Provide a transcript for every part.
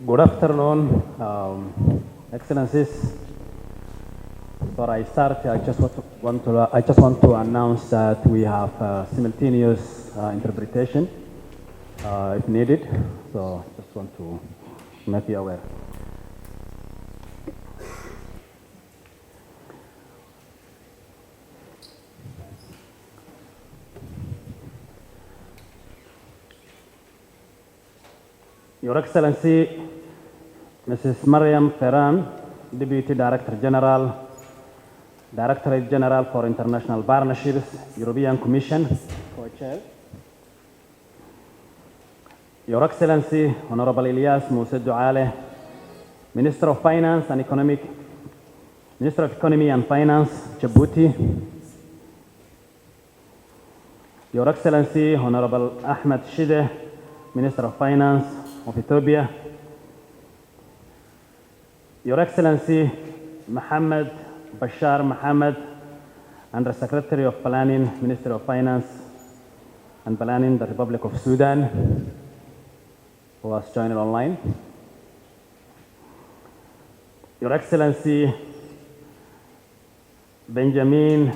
Good afternoon, Excellencies. Before I start, I just want to announce that we have simultaneous interpretation if needed. So just want to make you aware. Your Excellency, Mrs. Mariam Ferran, Deputy Director General, Directorate General for International Partnerships, European Commission, Co-Chair. Your Excellency, Honorable Ilyas Moussa Douale, Minister of Finance and Minister of Economy and Finance, Djibouti. Your Excellency, Honorable Ahmed Shide, Minister of Finance of Ethiopia. Your Excellency, Mohammed Bashar Mohammed, Under Secretary of Planning, Ministry of Finance and Planning, the Republic of Sudan, who has joined online. Your Excellency, Benjamin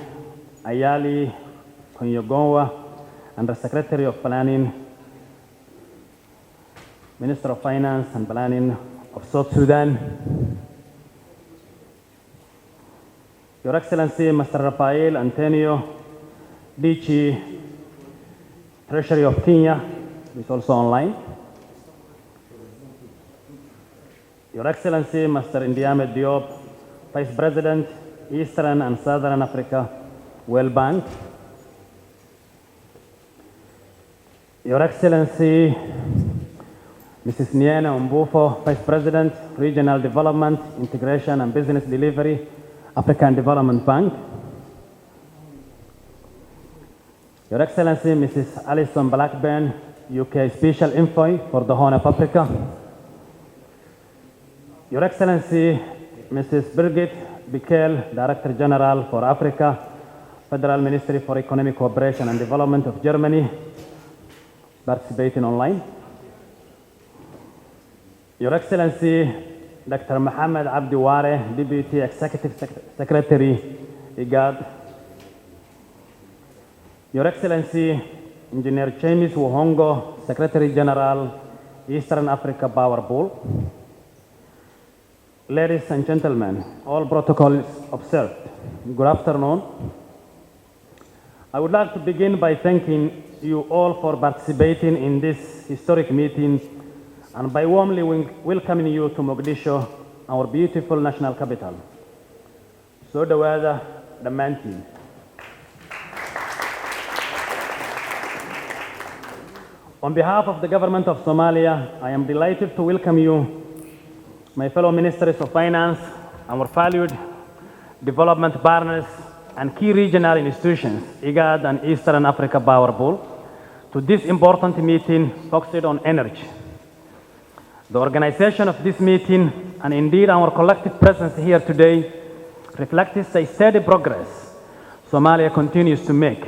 Ayali Konyogonwa, Under Secretary of Planning, Minister of Finance and Planning of South Sudan. Your Excellency, Mr. Rafael Antonio Dichi, Treasury of Kenya, is also online. Your Excellency, Mr. Ndiame Diop, Vice President, Eastern and Southern Africa, World Bank. Your Excellency, Mrs. Niena Umbufo, Vice President, Regional Development, Integration and Business Delivery, African Development Bank. Your Excellency, Mrs. Alison Blackburn, UK Special Envoy for the Horn of Africa. Your Excellency, Mrs. Birgit Bickel, Director General for Africa, Federal Ministry for Economic Cooperation and Development of Germany, participating online. Your Excellency, Dr. Mohammed Abdi Ware, Deputy Executive Secretary, IGAD. Your Excellency, Engineer James Wuhongo, Secretary General, Eastern Africa Power Pool. Ladies and gentlemen, all protocols observed. Good afternoon. I would like to begin by thanking you all for participating in this historic meeting and by warmly welcoming you to Mogadishu, our beautiful national capital. So dhawaada dhammaantiin. On behalf of the government of Somalia, I am delighted to welcome you, my fellow ministers of finance, our valued development partners, and key regional institutions, IGAD and Eastern Africa Power Pool, to this important meeting focused on energy. The organization of this meeting, and indeed our collective presence here today, reflects the steady progress Somalia continues to make,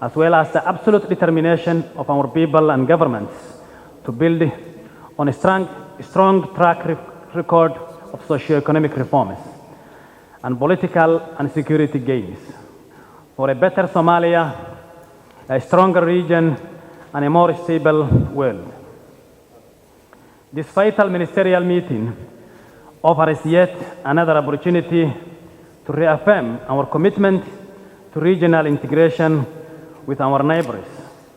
as well as the absolute determination of our people and governments to build on a strong track record of socio-economic reforms and political and security gains for a better Somalia, a stronger region, and a more stable world. This vital ministerial meeting offers yet another opportunity to reaffirm our commitment to regional integration with our neighbors,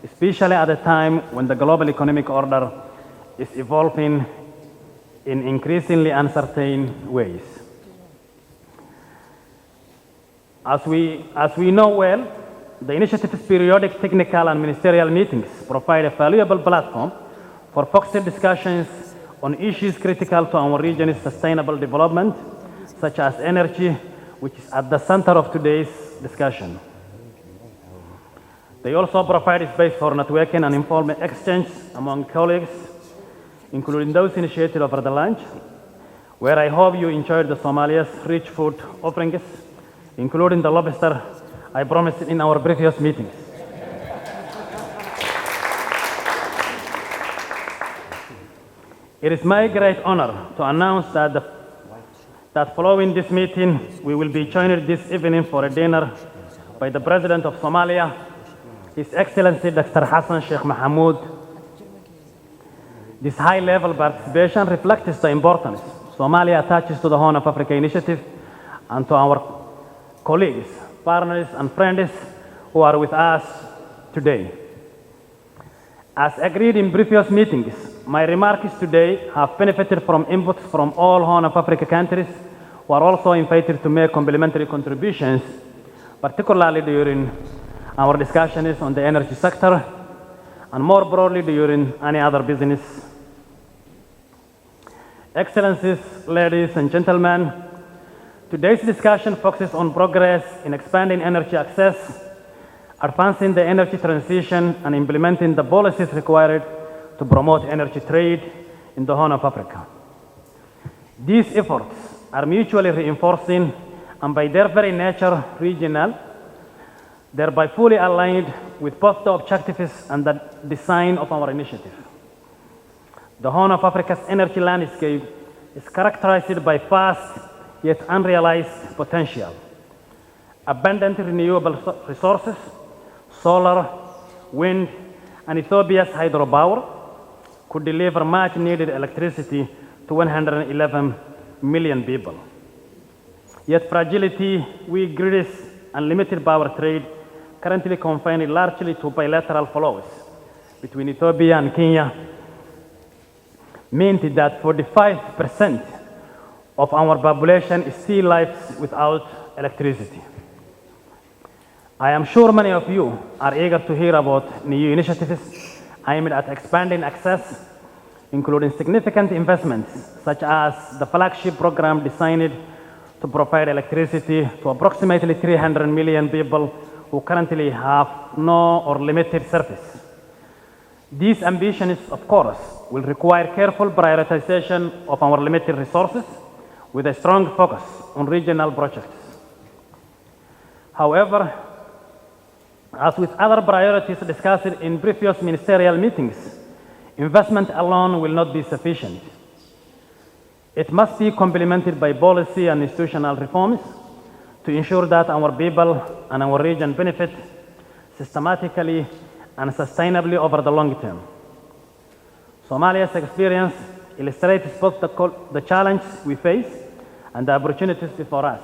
especially at a time when the global economic order is evolving in increasingly uncertain ways. As we know well, the initiative's periodic technical and ministerial meetings provide a valuable platform for focused discussions on issues critical to our region's sustainable development, such as energy, which is at the center of today's discussion. They also provide a space for networking and informal exchange among colleagues, including those initiated over the lunch, where I hope you enjoyed the Somalia's rich food offerings, including the lobster I promised in our previous meetings. It is my great honor to announce that following this meeting, we will be joined this evening for a dinner by the President of Somalia, His Excellency Dr. Hassan Sheikh Mohamud. This high-level participation reflects the importance Somalia attaches to the Horn of Africa initiative and to our colleagues, partners, and friends who are with us today. As agreed in previous meetings, my remarks today have benefited from inputs from all Horn of Africa countries who are also invited to make complementary contributions, particularly during our discussions on the energy sector and more broadly during any other business. Excellencies, ladies and gentlemen, today's discussion focuses on progress in expanding energy access, advancing the energy transition, and implementing the policies required to promote energy trade in the Horn of Africa. These efforts are mutually reinforcing and by their very nature regional, thereby fully aligned with both the objectives and the design of our initiative. The Horn of Africa's energy landscape is characterized by vast yet unrealized potential. Abundant renewable resources, solar, wind, and Ethiopia's hydropower could deliver much needed electricity to 111 million people. Yet fragility, weak grids, and limited power trade currently confined largely to bilateral flows between Ethiopia and Kenya meant that 45% of our population still lives without electricity. I am sure many of you are eager to hear about new initiatives aimed at expanding access, including significant investments such as the flagship program designed to provide electricity to approximately 300 million people who currently have no or limited service. These ambitions, of course, will require careful prioritization of our limited resources with a strong focus on regional projects. However, as with other priorities discussed in previous ministerial meetings, investment alone will not be sufficient. It must be complemented by policy and institutional reforms to ensure that our people and our region benefit systematically and sustainably over the long term. Somalia's experience illustrates both the challenge we face and the opportunities before us.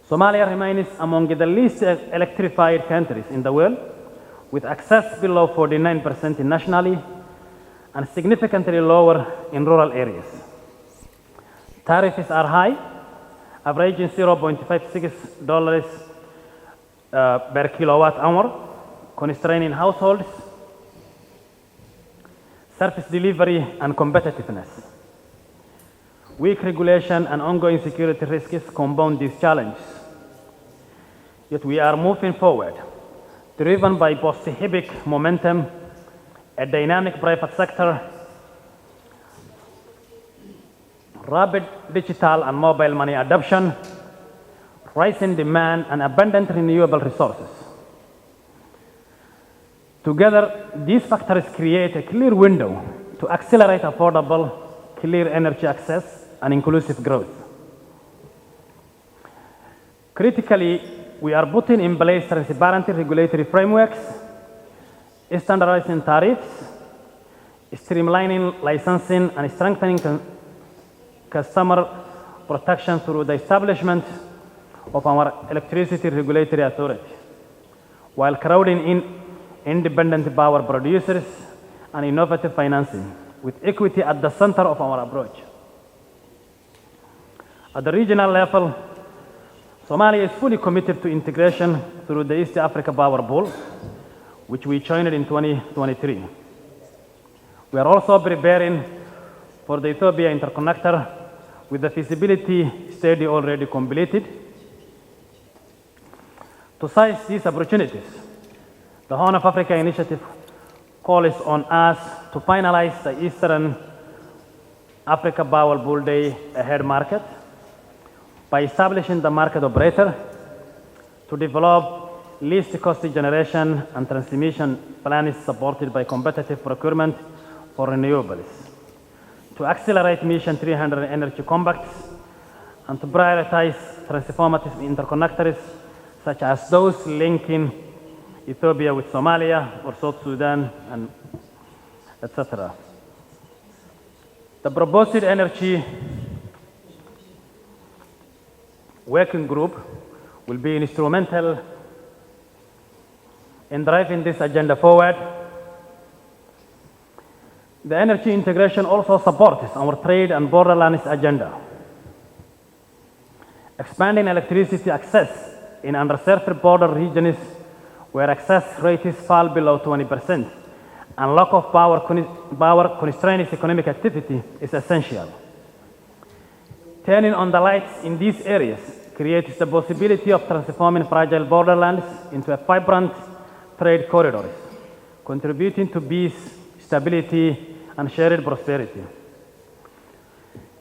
Somalia remains among the least electrified countries in the world, with access below 49% nationally and significantly lower in rural areas. Tariffs are high, averaging $0.56 per kilowatt hour, constraining households, service delivery, and competitiveness. Weak regulation and ongoing security risks compound these challenges. Yet we are moving forward, driven by post-HIBIC momentum, a dynamic private sector, rapid digital and mobile money adoption, rising demand, and abundant renewable resources. Together, these factors create a clear window to accelerate affordable, clear energy access and inclusive growth. Critically, we are putting in place transparent regulatory frameworks, standardizing tariffs, streamlining licensing, and strengthening customer protection through the establishment of our electricity regulatory authority, while crowding in independent power producers and innovative financing, with equity at the center of our approach. At the regional level, Somalia is fully committed to integration through the East Africa Power Pool, which we joined in 2023. We are also preparing for the Ethiopia interconnector with the feasibility study already completed. To seize these opportunities, the Horn of Africa initiative calls on us to finalize the Eastern Africa Power Pool Day Ahead market by establishing the market operator to develop least cost generation and transmission plans supported by competitive procurement for renewables. to accelerate Mission 300 energy compacts, and to prioritize transformative interconnectors such as those linking Ethiopia with Somalia or South Sudan, and etc. The proposed energy working group will be instrumental in driving this agenda forward. The energy integration also supports our trade and borderlands agenda. Expanding electricity access in underserved border regions where access rates fall below 20% and lack of power constraints economic activity is essential. Turning on the lights in these areas creates the possibility of transforming fragile borderlands into a vibrant trade corridors, contributing to peace, stability, and shared prosperity.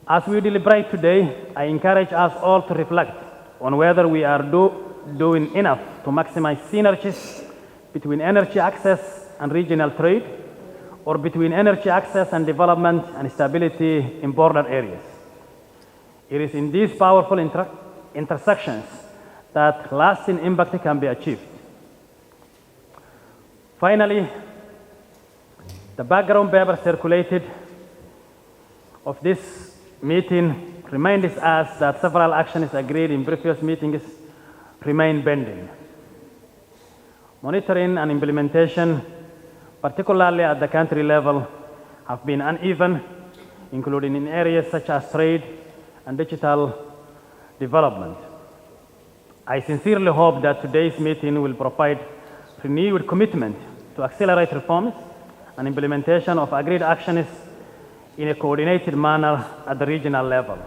As we deliberate today, I encourage us all to reflect on whether we are doing enough to maximize synergies between energy access and regional trade, or between energy access and development and stability in border areas. It is in these powerful intersections that lasting impact can be achieved. Finally, the background paper circulated of this meeting reminds us that several actions agreed in previous meetings remain pending. Monitoring and implementation, particularly at the country level, have been uneven, including in areas such as trade and digital development. I sincerely hope that today's meeting will provide renewed commitment to accelerate reforms and implementation of agreed actions in a coordinated manner at the regional level.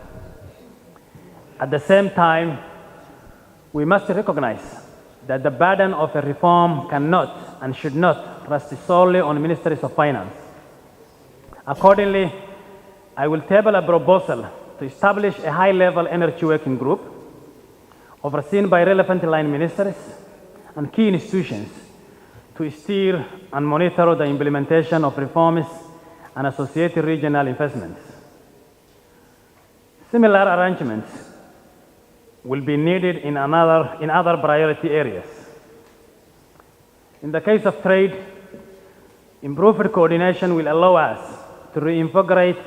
At the same time, we must recognize that the burden of a reform cannot and should not rest solely on ministries of finance. Accordingly, I will table a proposal to establish a high-level energy working group overseen by relevant line ministers and key institutions to steer and monitor the implementation of reforms and associated regional investments. Similar arrangements will be needed in other priority areas. In the case of trade, improved coordination will allow us to reinvigorate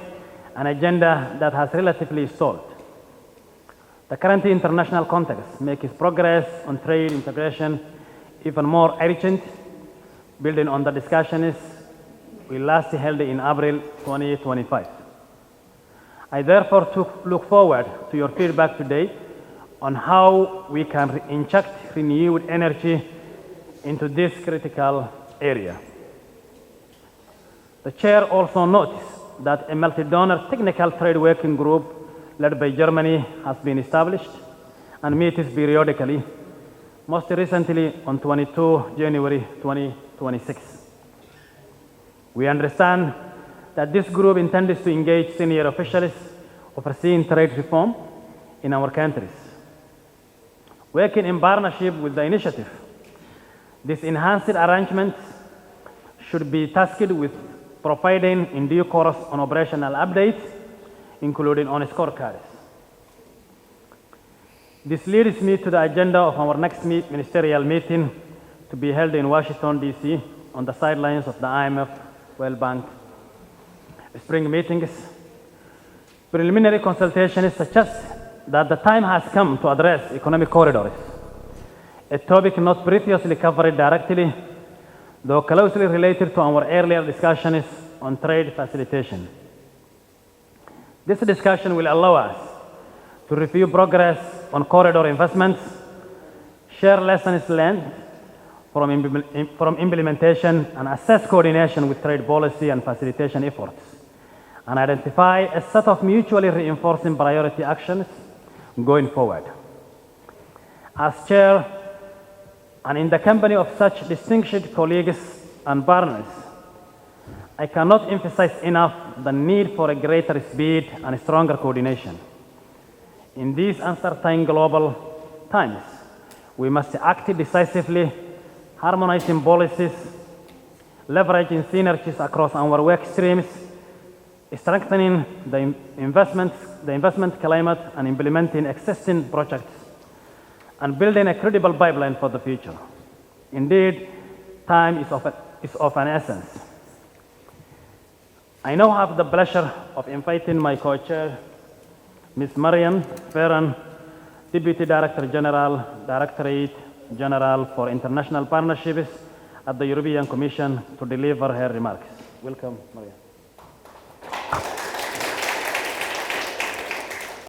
an agenda that has relatively stalled. The current international context makes progress on trade integration even more urgent, building on the discussions we last held in April 2025. I therefore look forward to your feedback today on how we can inject renewed energy into this critical area. The Chair also notes that a multi-donor technical trade working group led by Germany has been established and meets periodically, most recently on 22 January 2026. We understand that this group intends to engage senior officials overseeing trade reform in our countries. Working in partnership with the initiative, this enhanced arrangement should be tasked with providing in due course on operational updates, including on scorecards. This leads me to the agenda of our next ministerial meeting to be held in Washington, D.C. on the sidelines of the IMF World Bank spring meetings. Preliminary consultations suggest that the time has come to address economic corridors, a topic not previously covered directly, though closely related to our earlier discussions on trade facilitation. This discussion will allow us to review progress on corridor investments, share lessons learned from implementation, and assess coordination with trade policy and facilitation efforts, and identify a set of mutually reinforcing priority actions going forward. As Chair, and in the company of such distinguished colleagues and partners, I cannot emphasize enough the need for a greater speed and stronger coordination. In these uncertain global times, we must act decisively, harmonizing policies, leveraging synergies across our work streams, strengthening the investment climate and implementing existing projects, and building a credible pipeline for the future. Indeed, time is of an essence. I now have the pleasure of inviting my co-chair, Ms. Marian Ferran, Deputy Director General, Directorate General for International Partnerships at the European Commission, to deliver her remarks. Welcome, Marian.